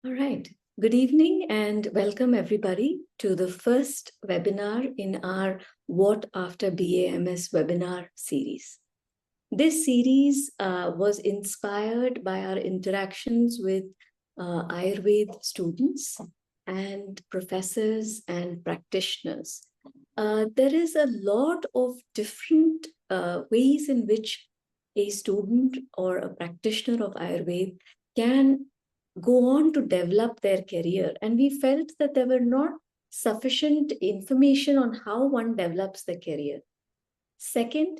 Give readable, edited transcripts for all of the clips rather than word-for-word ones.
All right. Good evening and welcome everybody to the first webinar in our What After BAMS webinar series. This series was inspired by our interactions with Ayurveda students and professors and practitioners. There is a lot of different ways in which a student or a practitioner of Ayurveda can go on to develop their career. And we felt that there were not sufficient information on how one develops the career. Second,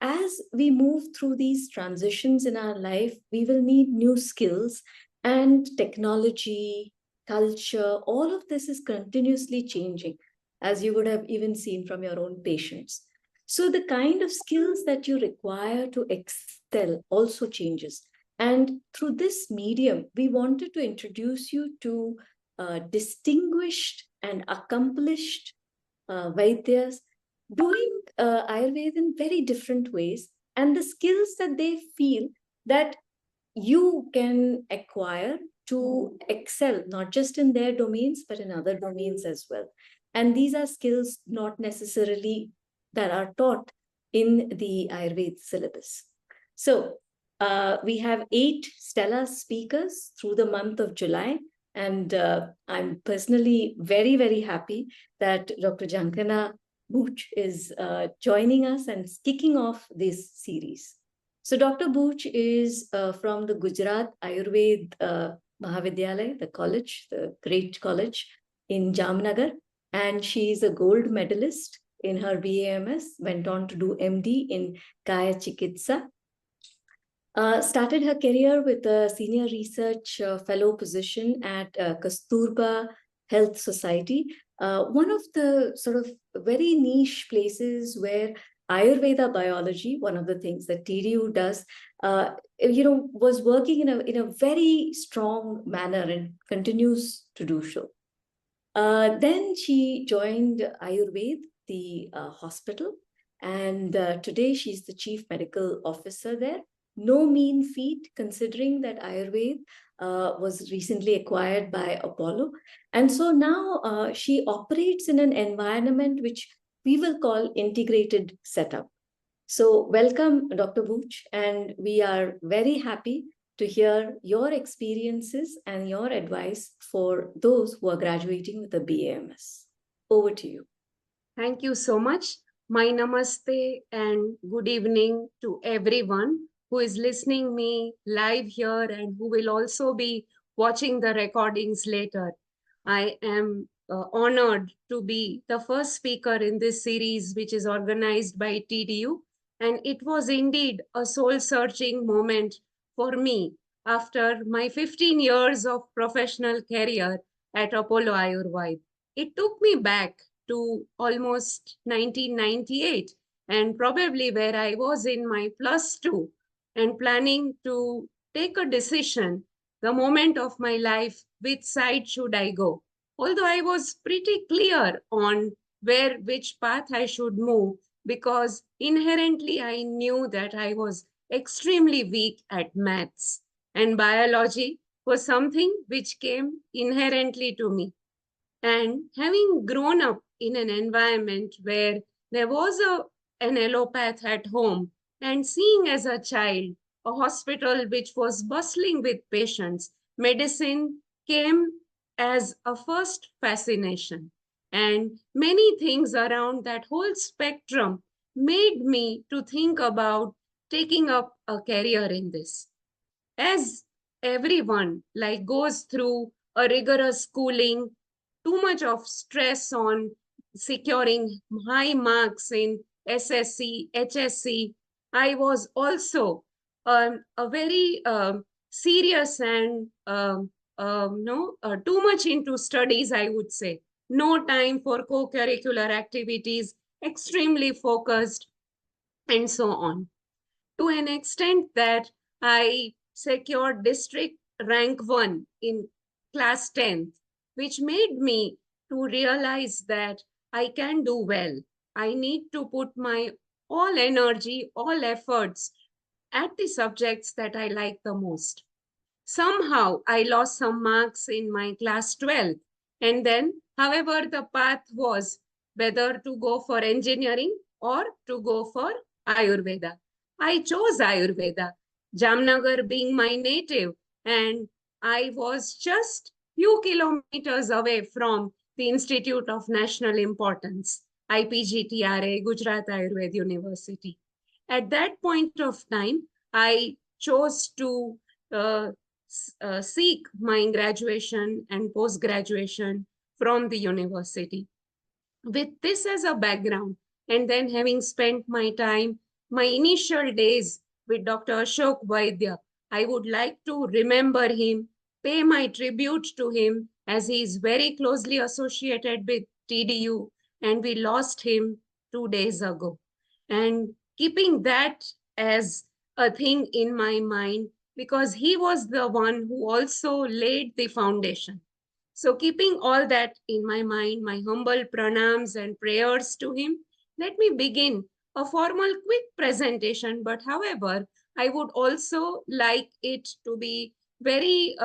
as we move through these transitions in our life, we will need new skills and technology, culture, all of this is continuously changing, as you would have even seen from your own patients. So the kind of skills that you require to excel also changes. And through this medium, we wanted to introduce you to distinguished and accomplished Vaidyas doing Ayurveda in very different ways, and the skills that they feel that you can acquire to excel, not just in their domains, but in other domains as well. And these are skills not necessarily that are taught in the Ayurveda syllabus. So we have 8 stellar speakers through the month of July. And I'm personally very, very happy that Dr. Zankhana Buch is joining us and kicking off this series. So Dr. Buch is from the Gujarat Ayurveda Mahavidyalaya, the college, the great college in Jamnagar. And she is a gold medalist in her BAMS, went on to do MD in Kaya Chikitsa. Started her career with a senior research fellow position at Kasturba Health Society, one of the sort of very niche places where Ayurveda biology, one of the things that TDU does, was working in a very strong manner and continues to do so. Then she joined Ayurveda, the hospital, and today she's the chief medical officer there. No mean feat, considering that Ayurveda was recently acquired by Apollo. And so now she operates in an environment which we will call integrated setup. So welcome, Dr. Buch, and we are very happy to hear your experiences and your advice for those who are graduating with a BAMS. Over to you. Thank you so much. My namaste and good evening to everyone who is listening me live here and who will also be watching the recordings later. I am honored to be the first speaker in this series, which is organized by TDU. And it was indeed a soul-searching moment for me after my 15 years of professional career at Apollo Ayurveda. It took me back to almost 1998 and probably where I was in my +2 and planning to take a decision, the moment of my life, which side should I go? Although I was pretty clear on which path I should move, because inherently I knew that I was extremely weak at maths, and biology was something which came inherently to me. And having grown up in an environment where there was an allopath at home, and seeing as a child a hospital which was bustling with patients, medicine came as a first fascination. And many things around that whole spectrum made me to think about taking up a career in this. As everyone goes through a rigorous schooling, too much of stress on securing high marks in SSC, HSC, I was also a very serious and too much into studies, I would say. No time for co-curricular activities, extremely focused, and so on. To an extent that I secured district rank 1 in class 10th, which made me to realize that I can do well. I need to put my all energy, all efforts at the subjects that I like the most. Somehow I lost some marks in my class 12. And then, however, the path was whether to go for engineering or to go for Ayurveda. I chose Ayurveda, Jamnagar being my native, and I was just few kilometers away from the Institute of National Importance, IPGTRA, Gujarat Ayurveda University. At that point of time, I chose to uh, seek my graduation and post graduation from the university. With this as a background, and then having spent my time, my initial days with Dr. Ashok Vaidya, I would like to remember him, pay my tribute to him, as he is very closely associated with TDU, and we lost him 2 days ago. And keeping that as a thing in my mind, because he was the one who also laid the foundation. So, keeping all that in my mind, my humble pranams and prayers to him, let me begin a formal quick presentation. But, however, I would also like it to be very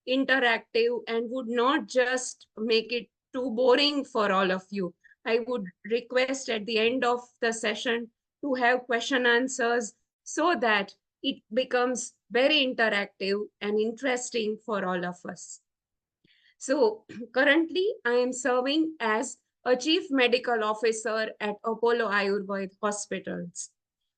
interactive and would not just make it too boring for all of you. I would request at the end of the session to have question answers so that it becomes very interactive and interesting for all of us. So currently, I am serving as a chief medical officer at Apollo Ayurveda Hospitals.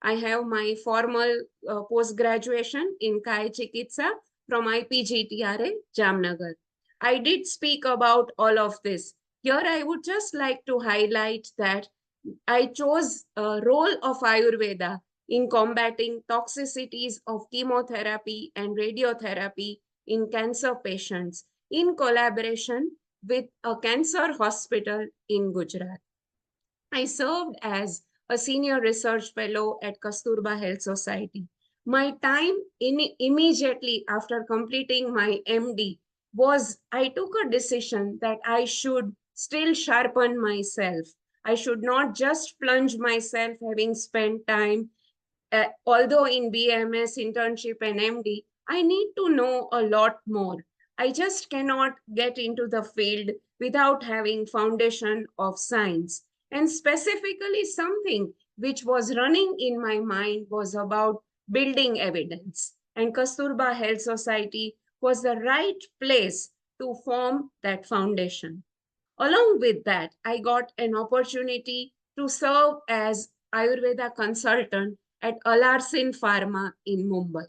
I have my formal post graduation in Kai Chikitsa from IPGTRA, Jamnagar. I did speak about all of this. Here, I would just like to highlight that I chose a role of Ayurveda in combating toxicities of chemotherapy and radiotherapy in cancer patients in collaboration with a cancer hospital in Gujarat. I served as a senior research fellow at Kasturba Health Society. My time immediately after completing my MD was I took a decision that I should still sharpen myself. I should not just plunge myself having spent time although in BMS, internship, and MD, I need to know a lot more. I just cannot get into the field without having foundation of science. And specifically, something which was running in my mind was about building evidence. And Kasturba Health Society was the right place to form that foundation. Along with that, I got an opportunity to serve as Ayurveda consultant at Alarsin Pharma in Mumbai.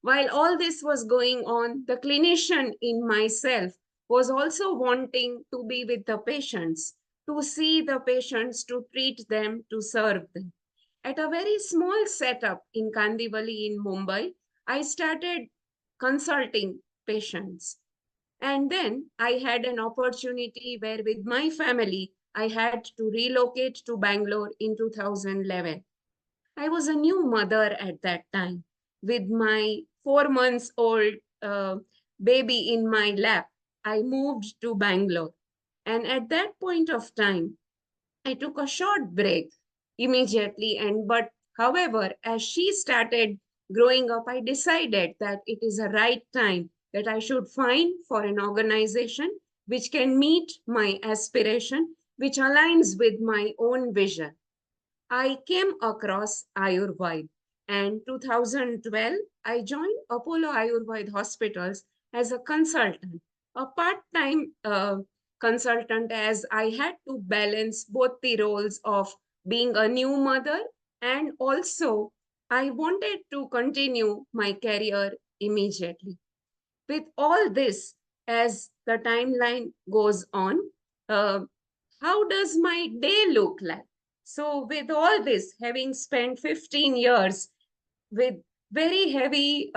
While all this was going on, the clinician in myself was also wanting to be with the patients, to see the patients, to treat them, to serve them. At a very small setup in Kandivali in Mumbai, I started consulting patients. And then I had an opportunity where, with my family, I had to relocate to Bangalore in 2011. I was a new mother at that time with my 4 months old baby in my lap. I moved to Bangalore. And at that point of time, I took a short break immediately. But however, as she started growing up, I decided that it is a right time that I should find for an organization which can meet my aspiration, which aligns with my own vision. I came across Ayurveda, and 2012 I joined Apollo Ayurveda Hospitals as a consultant, a part-time consultant, as I had to balance both the roles of being a new mother and also I wanted to continue my career immediately. With all this, as the timeline goes on, uh, how does my day look like? So, with all this, having spent 15 years with very heavy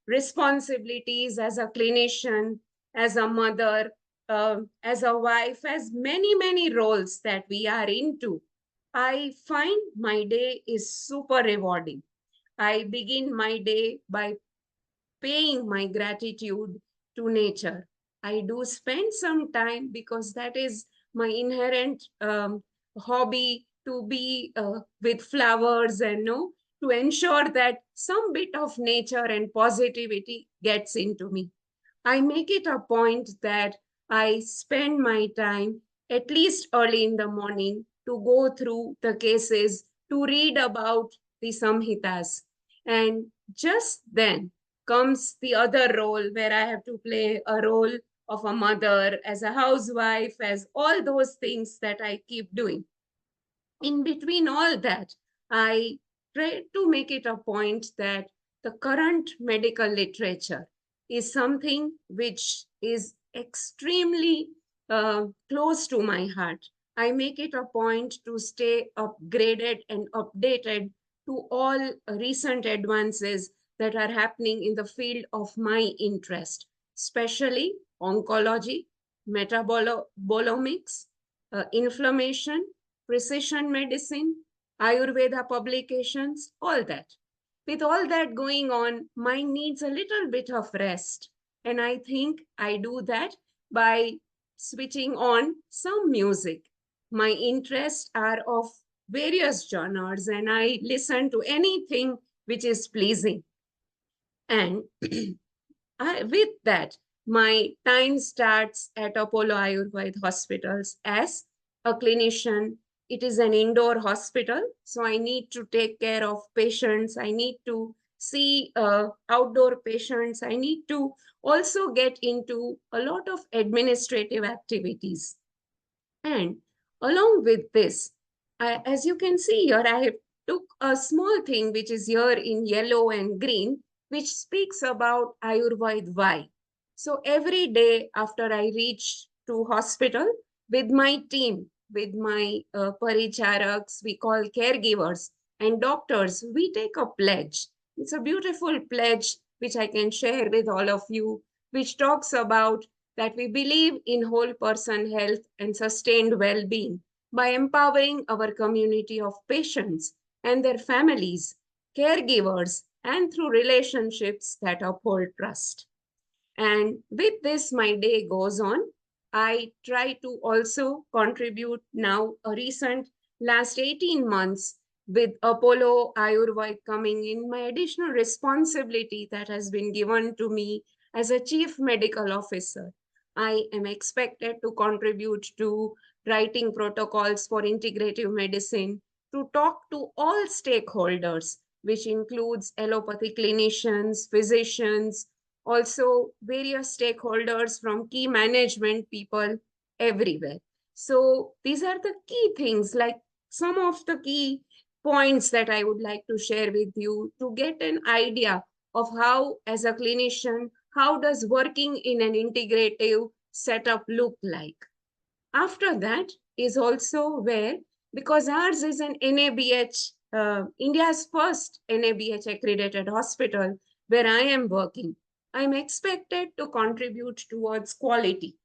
responsibilities as a clinician, as a mother, as a wife, as many, many roles that we are into, I find my day is super rewarding. I begin my day by paying my gratitude to nature. I do spend some time because that is my inherent hobby to be with flowers and no. to ensure that some bit of nature and positivity gets into me. I make it a point that I spend my time at least early in the morning to go through the cases, to read about the Samhitas. And just then comes the other role where I have to play a role of a mother, as a housewife, as all those things that I keep doing. In between all that, I try to make it a point that the current medical literature is something which is extremely close to my heart. I make it a point to stay upgraded and updated to all recent advances that are happening in the field of my interest, especially oncology, metabolomics, inflammation, precision medicine, Ayurveda publications, all that. With all that going on, mind needs a little bit of rest. And I think I do that by switching on some music. My interests are of various genres, and I listen to anything which is pleasing. And with that, my time starts at Apollo Ayurveda hospitals as a clinician. It is an indoor hospital, so I need to take care of patients. I need to see outdoor patients. I need to also get into a lot of administrative activities. And along with this, as you can see here, I have took a small thing which is here in yellow and green, which speaks about Ayurveda why. So every day after I reach to hospital with my team, with my paricharaks, we call caregivers, and doctors, we take a pledge. It's a beautiful pledge which I can share with all of you, which talks about that we believe in whole person health and sustained well-being by empowering our community of patients and their families, caregivers, and through relationships that uphold trust. And with this, my day goes on. I try to also contribute now a recent last 18 months with Apollo Ayurveda coming in, my additional responsibility that has been given to me as a chief medical officer. I am expected to contribute to writing protocols for integrative medicine, to talk to all stakeholders, which includes allopathy clinicians, physicians, also various stakeholders from key management people everywhere. So these are the key things, like some of the key points that I would like to share with you to get an idea of how, as a clinician, how does working in an integrative setup look like. After that is also where, because ours is an NABH, India's first NABH accredited hospital where I am working, I'm expected to contribute towards quality.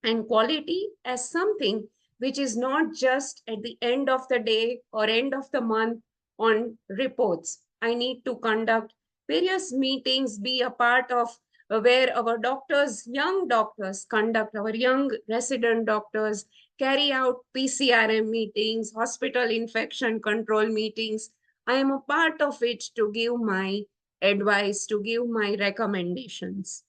And quality as something which is not just at the end of the day or end of the month on reports. I need to conduct various meetings, be a part of where our doctors, young doctors, conduct, our young resident doctors carry out PCRM meetings, hospital infection control meetings. I am a part of it to give my advice, to give my recommendations.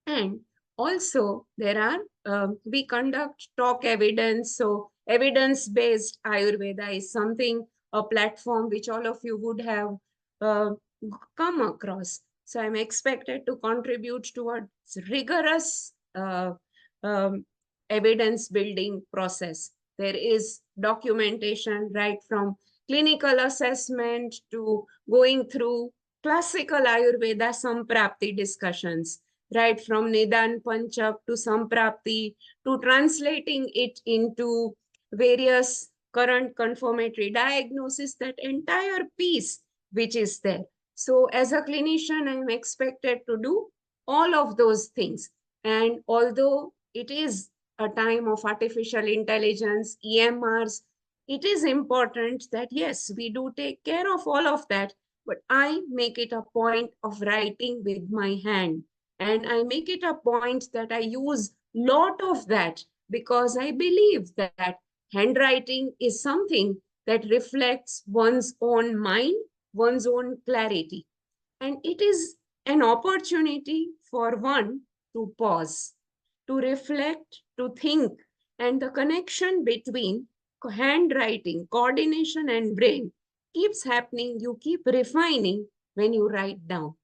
And also there are, we conduct talk evidence. So evidence-based Ayurveda is something, a platform which all of you would have uh, come across. So I'm expected to contribute towards rigorous evidence building process. There is documentation right from clinical assessment to going through classical Ayurveda Samprapti discussions, right from Nidan Panchak to Samprapti, to translating it into various current confirmatory diagnosis, that entire piece which is there. So as a clinician, I'm expected to do all of those things. And although it is a time of artificial intelligence, EMRs, it is important that yes, we do take care of all of that, but I make it a point of writing with my hand. And I make it a point that I use lot of that because I believe that handwriting is something that reflects one's own mind one's own clarity. And it is an opportunity for one to pause, to reflect, to think, and the connection between handwriting, coordination, and brain keeps happening. You keep refining when you write down.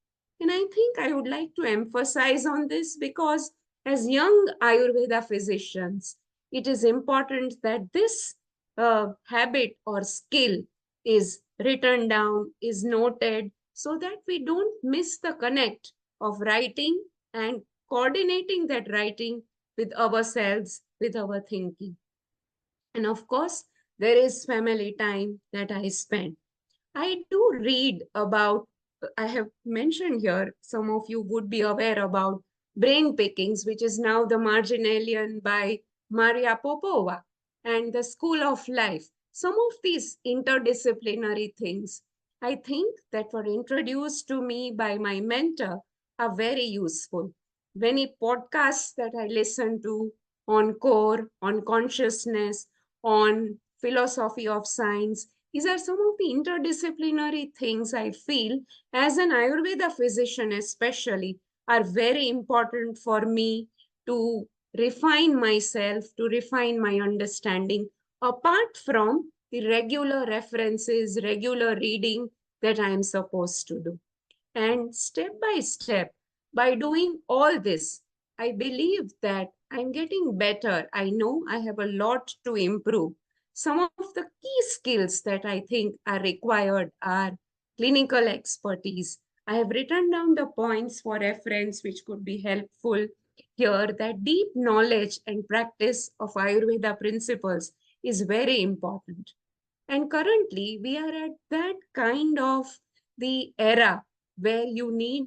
And I think I would like to emphasize on this because, as young Ayurveda physicians, it is important that this habit or skill is written down, is noted, so that we don't miss the connect of writing and coordinating that writing with ourselves, with our thinking. And of course, there is family time that I spend. I do read about, I have mentioned here, some of you would be aware about Brain Pickings, which is now the Marginalian by Maria Popova, and the School of Life. Some of these interdisciplinary things, I think, that were introduced to me by my mentor are very useful. Many podcasts that I listen to on core, on consciousness, on philosophy of science, these are some of the interdisciplinary things I feel, as an Ayurveda physician, especially, are very important for me to refine myself, to refine my understanding, apart from the regular references, regular reading that I am supposed to do. And step by step, by doing all this, I believe that I'm getting better. I know I have a lot to improve. Some of the key skills that I think are required are clinical expertise. I have written down the points for reference which could be helpful here, that deep knowledge and practice of Ayurveda principles is very important. And currently, we are at that kind of the era where you need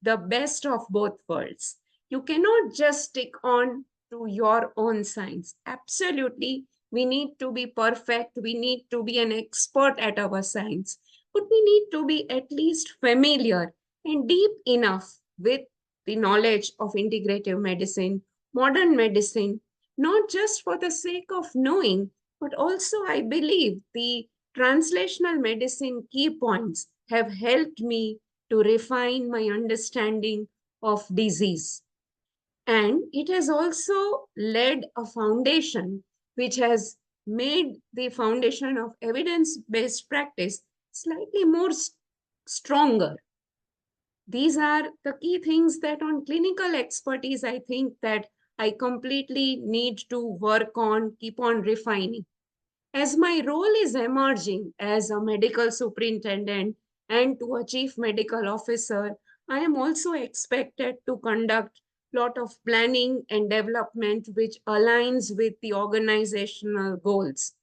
the best of both worlds. You cannot just stick on to your own science. Absolutely, we need to be perfect. We need to be an expert at our science. But we need to be at least familiar and deep enough with the knowledge of integrative medicine, modern medicine, not just for the sake of knowing, but also, I believe the translational medicine key points have helped me to refine my understanding of disease. And it has also led a foundation which has made the foundation of evidence based practice slightly more stronger. These are the key things that on clinical expertise, I think that I completely need to work on, keep on refining. As my role is emerging as a medical superintendent and to a chief medical officer, I am also expected to conduct a lot of planning and development which aligns with the organizational goals.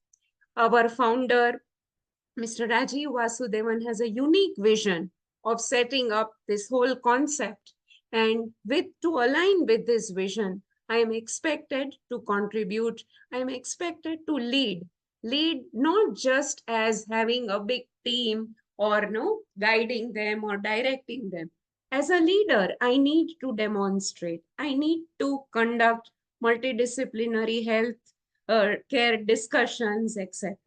Our founder, Mr. Rajiv Vasudevan, has a unique vision of setting up this whole concept. And with to align with this vision, I am expected to contribute, I am expected to lead not just as having a big team or no guiding them or directing them. As a leader, I need to demonstrate, I need to conduct multidisciplinary health care discussions, etc.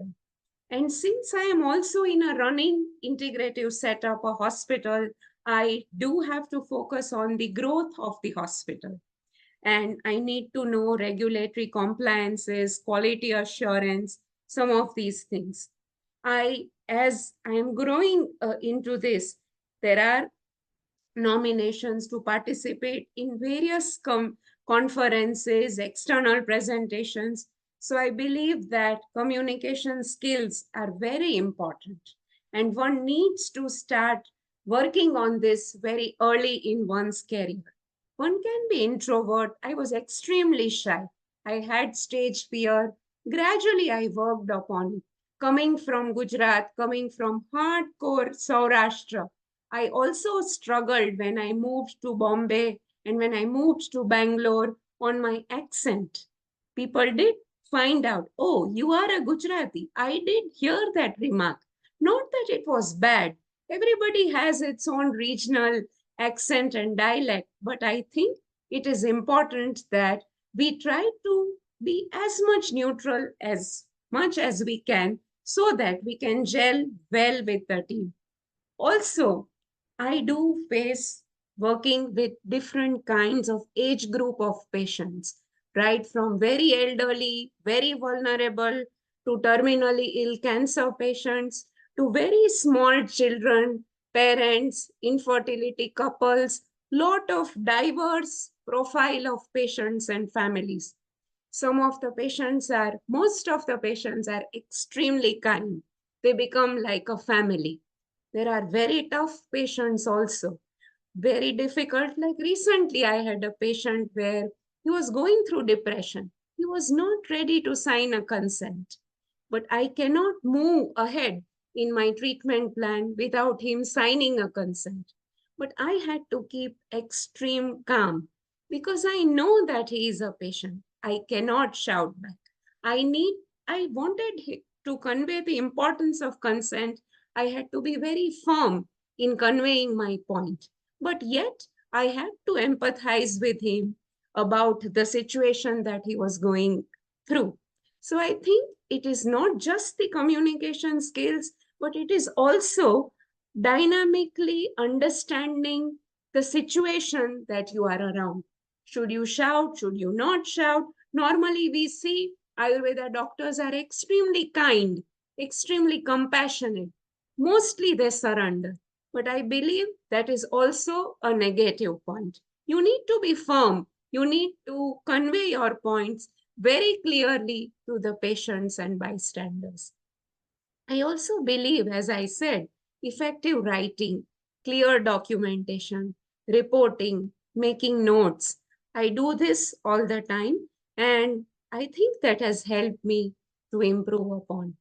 And since I am also in a running integrative setup, a hospital, I do have to focus on the growth of the hospital. And I need to know regulatory compliances, quality assurance, some of these things. As I am growing into this, there are nominations to participate in various conferences, external presentations. So I believe that communication skills are very important, and one needs to start working on this very early in one's career. One can be introvert. I was extremely shy. I had stage fear. Gradually, I worked upon it. Coming from Gujarat, coming from hardcore Saurashtra, I also struggled when I moved to Bombay and when I moved to Bangalore on my accent. People did find out, oh, you are a Gujarati. I did hear that remark. Not that it was bad. Everybody has its own regional accent and dialect, but I think it is important that we try to be as much neutral as much as we can so that we can gel well with the team. Also, I do face working with different kinds of age group of patients, right from very elderly, very vulnerable, to terminally ill cancer patients, to very small children, parents, infertility couples, lot of diverse profile of patients and families. Most of the patients are extremely kind. They become like a family. There are very tough patients also, very difficult. Like recently, I had a patient where he was going through depression. He was not ready to sign a consent, but I cannot move ahead in my treatment plan without him signing a consent. But I had to keep extreme calm because I know that he is a patient. I cannot shout back. I wanted to convey the importance of consent. I had to be very firm in conveying my point. But yet, I had to empathize with him about the situation that he was going through. So I think it is not just the communication skills, but it is also dynamically understanding the situation that you are around. Should you shout? Should you not shout? Normally, we see Ayurveda doctors are extremely kind, extremely compassionate. Mostly they surrender. But I believe that is also a negative point. You need to be firm. You need to convey your points very clearly to the patients and bystanders. I also believe, as I said, effective writing, clear documentation, reporting, making notes. I do this all the time, and I think that has helped me to improve upon.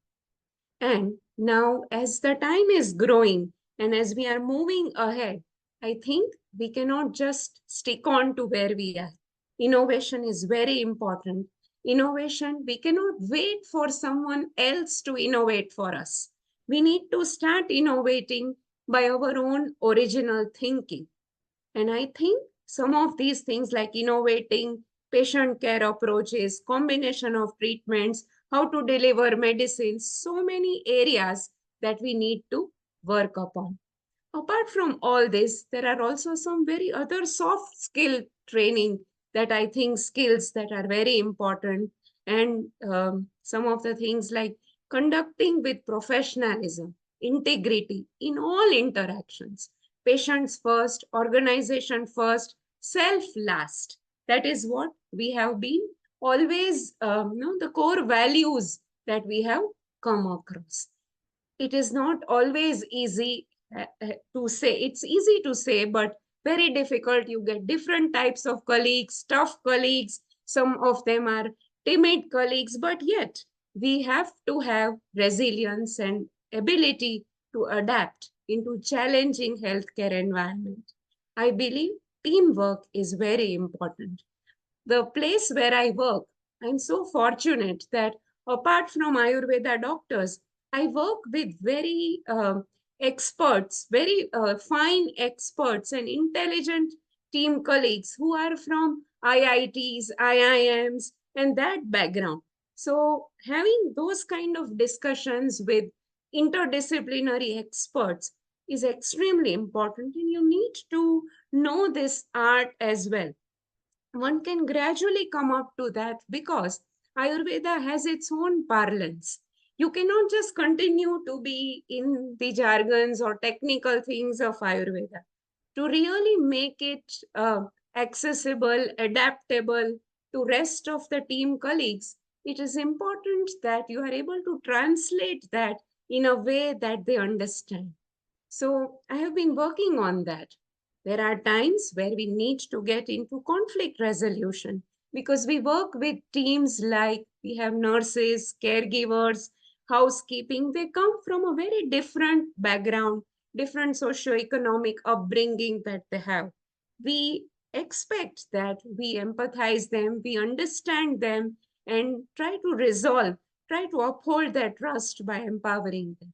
And now, as the time is growing and as we are moving ahead, I think we cannot just stick on to where we are. Innovation is very important. Innovation, we cannot wait for someone else to innovate for us. We need to start innovating by our own original thinking. And I think some of these things like innovating patient care approaches, combination of treatments, how to deliver medicines, so many areas that we need to work upon. Apart from all this, there are also some very other soft skill training that I think skills that are very important. And some of the things like conducting with professionalism, integrity in all interactions, patients first, organization first, self last. That is what we have been always, the core values that we have come across. It is not always easy to say. It's easy to say, but very difficult. You get different types of colleagues, tough colleagues. Some of them are timid colleagues, but yet we have to have resilience and ability to adapt into challenging healthcare environment. I believe teamwork is very important. The place where I work, I'm so fortunate that apart from Ayurveda doctors, I work with very experts, very fine experts and intelligent team colleagues who are from IITs, IIMs, and that background. So, having those kind of discussions with interdisciplinary experts is extremely important, and you need to know this art as well. One can gradually come up to that because Ayurveda has its own parlance. You cannot just continue to be in the jargons or technical things of Ayurveda. To really make it accessible, adaptable to rest of the team colleagues, it is important that you are able to translate that in a way that they understand. So I have been working on that. There are times where we need to get into conflict resolution because we work with teams like we have nurses, caregivers, housekeeping. They come from a very different background, different socio-economic upbringing that they have. We expect that we empathize them, we understand them, and try to resolve, try to uphold that trust by empowering them.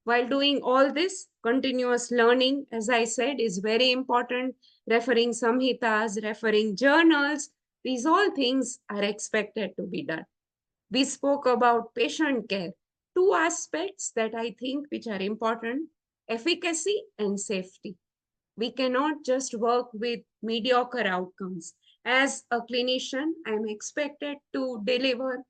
While doing all this, continuous learning, as I said, is very important. Referring samhitas, referring journals, these all things are expected to be done. We spoke about patient care. Two aspects that I think which are important. efficacy and safety. We cannot just work with mediocre outcomes. As a clinician, I'm expected to deliver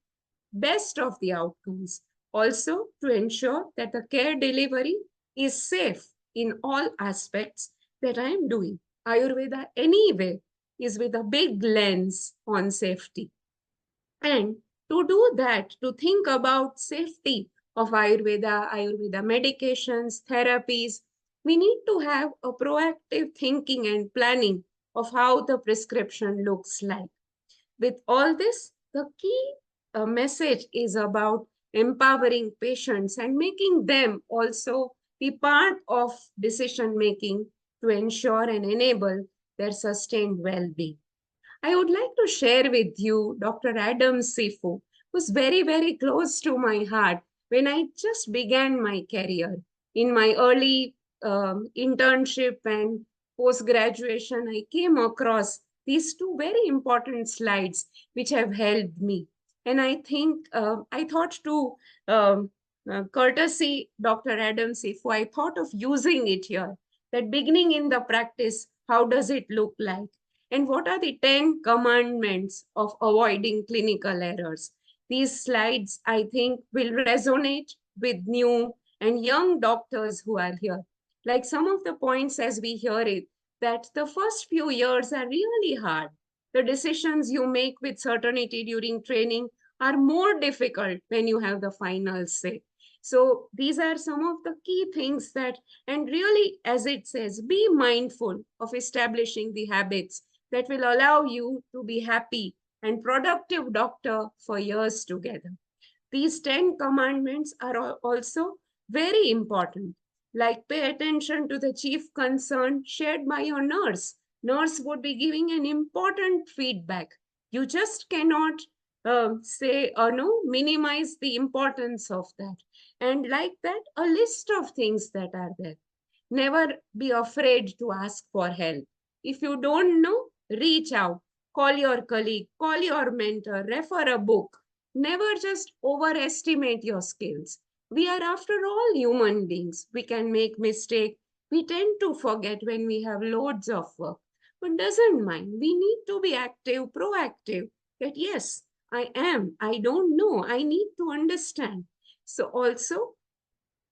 best of the outcomes. Also, to ensure that the care delivery is safe in all aspects that I am doing. Ayurveda, anyway, is with a big lens on safety. And to do that, to think about safety of Ayurveda medications, therapies, we need to have a proactive thinking and planning of how the prescription looks like. With all this, the key message is about empowering patients and making them also be part of decision making to ensure and enable their sustained well-being. I would like to share with you Dr. Adam Sifu, who's very, very close to my heart when I just began my career. In my early internship and post graduation, I came across these two very important slides which have helped me. And I think I thought to courtesy Dr. Adam Sifu, I thought of using it here. That beginning in the practice, how does it look like? And what are the 10 commandments of avoiding clinical errors? These slides, I think, will resonate with new and young doctors who are here. Like some of the points as we hear it, that the first few years are really hard. The decisions you make with certainty during training are more difficult when you have the final say. So these are some of the key things that, and really, as it says, be mindful of establishing the habits that will allow you to be happy and productive doctor for years together. These 10 commandments are also very important. Like pay attention to the chief concern shared by your nurse. Nurse would be giving an important feedback. You just cannot say or no, minimize the importance of that. And like that, a list of things that are there. Never be afraid to ask for help. If you don't know, reach out, call your colleague, call your mentor, refer a book. Never just overestimate your skills. We are, after all, human beings. We can make mistakes. We tend to forget when we have loads of work. But doesn't mind. We need to be active, proactive. That yes, I am. I don't know. I need to understand. So also,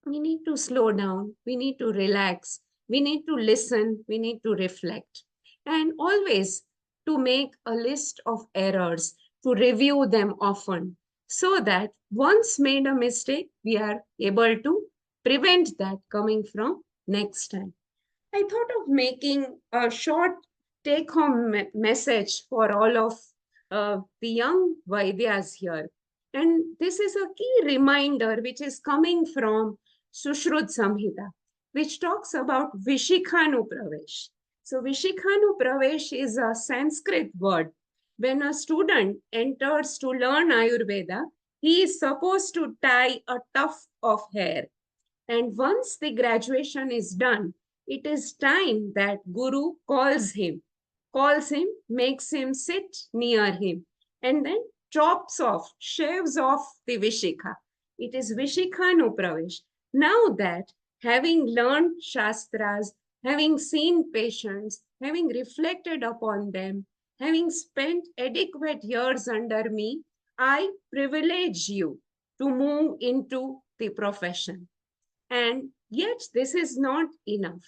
we need to slow down. We need to relax. We need to listen. We need to reflect. And always to make a list of errors, to review them often, so that once made a mistake, we are able to prevent that coming from next time. I thought of making a short take home message for all of the young Vaidyas here. And this is a key reminder which is coming from Sushrut Samhita, which talks about Vishikhanu Pravesh. So, Vishikhanu Pravesh is a Sanskrit word. When a student enters to learn Ayurveda, he is supposed to tie a tuft of hair. And once the graduation is done, it is time that Guru calls him, makes him sit near him, and then chops off, shaves off the Vishikha. It is Vishikhanu Pravesh. Now that having learned Shastras, having seen patients, having reflected upon them, having spent adequate years under me, I privilege you to move into the profession. And yet, this is not enough.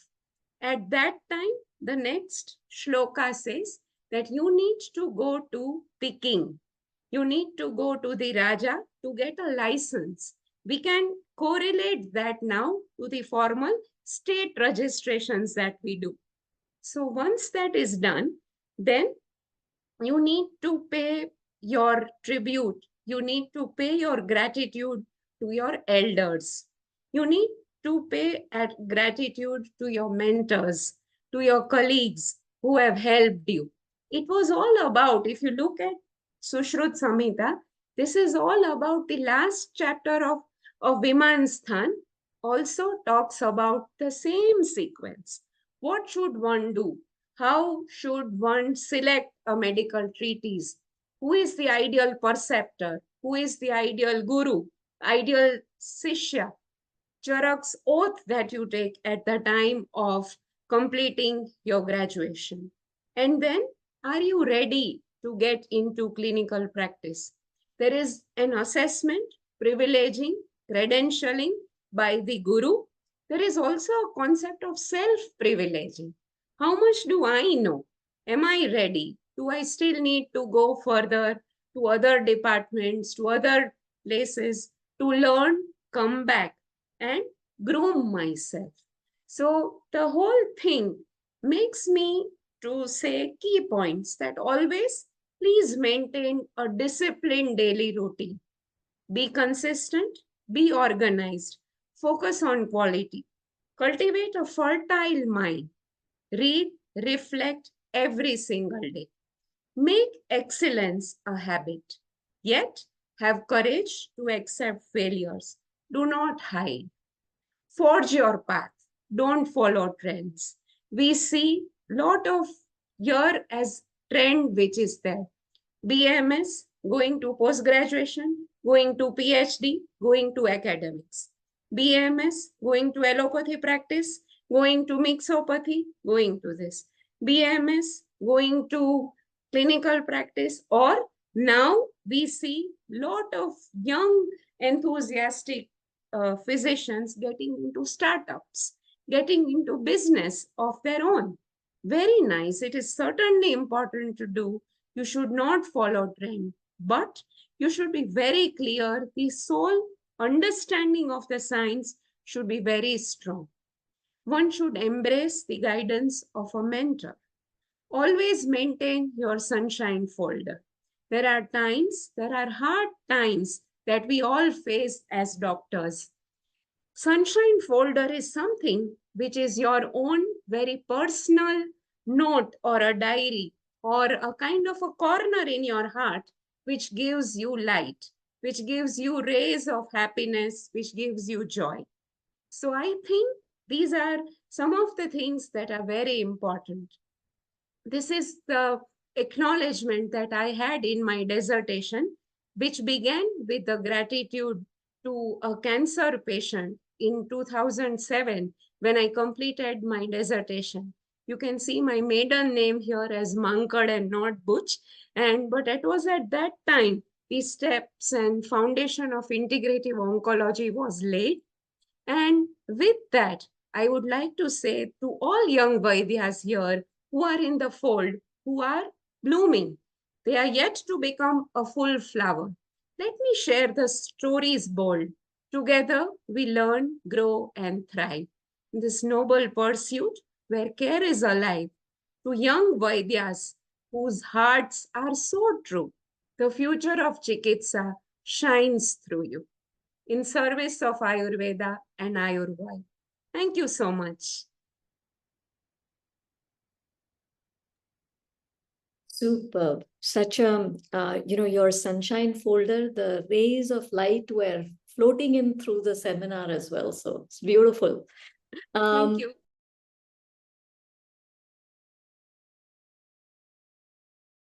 At that time, the next shloka says that you need to go to the king. You need to go to the Raja to get a license. We can correlate that now to the formal state registrations that we do. So once that is done, then you need to pay your tribute. You need to pay your gratitude to your elders. You need to pay gratitude to your mentors, to your colleagues who have helped you. It was all about, if you look at Sushrut Samhita, this is all about the last chapter of Vimansthan, also talks about the same sequence. What should one do? How should one select a medical treatise? Who is the ideal preceptor? Who is the ideal guru, ideal sishya? Charak's oath that you take at the time of completing your graduation. And then, are you ready to get into clinical practice? There is an assessment, privileging, credentialing by the guru. There is also a concept of self-privileging. How much do I know? Am I ready? Do I still need to go further to other departments, to other places to learn, come back, and groom myself? So the whole thing makes me to say key points that always please maintain a disciplined daily routine. Be consistent, be organized, focus on quality, cultivate a fertile mind, read, reflect every single day. Make excellence a habit, yet have courage to accept failures. Do not hide. Forge your path. Don't follow trends. We see lot of here as trend which is there. BMS, going to post graduation, going to PhD, going to academics. BMS, going to allopathy practice, going to mixopathy, going to this. BMS, going to clinical practice, or now we see lot of young enthusiastic physicians getting into startups, getting into business of their own. Very nice. It is certainly important to do. You should not follow trend, but you should be very clear. The sole understanding of the science should be very strong. One should embrace the guidance of a mentor. Always maintain your sunshine folder. There are times, there are hard times that we all face as doctors. Sunshine folder is something which is your own very personal note or a diary or a kind of a corner in your heart which gives you light, which gives you rays of happiness, which gives you joy. So I think these are some of the things that are very important. This is the acknowledgement that I had in my dissertation, which began with the gratitude to a cancer patient in 2007 when I completed my dissertation. You can see my maiden name here as Mankad and not Buch. But it was at that time the steps and foundation of integrative oncology was laid. And with that, I would like to say to all young Vaidyas here who are in the fold, who are blooming, they are yet to become a full flower. Let me share the stories bold. Together we learn, grow, and thrive. In this noble pursuit where care is alive, to young Vaidyas whose hearts are so true, the future of Chikitsa shines through you in service of Ayurveda and Ayurveda. Thank you so much. Superb. Such a, your sunshine folder, the rays of light were floating in through the seminar as well. So it's beautiful. Thank you.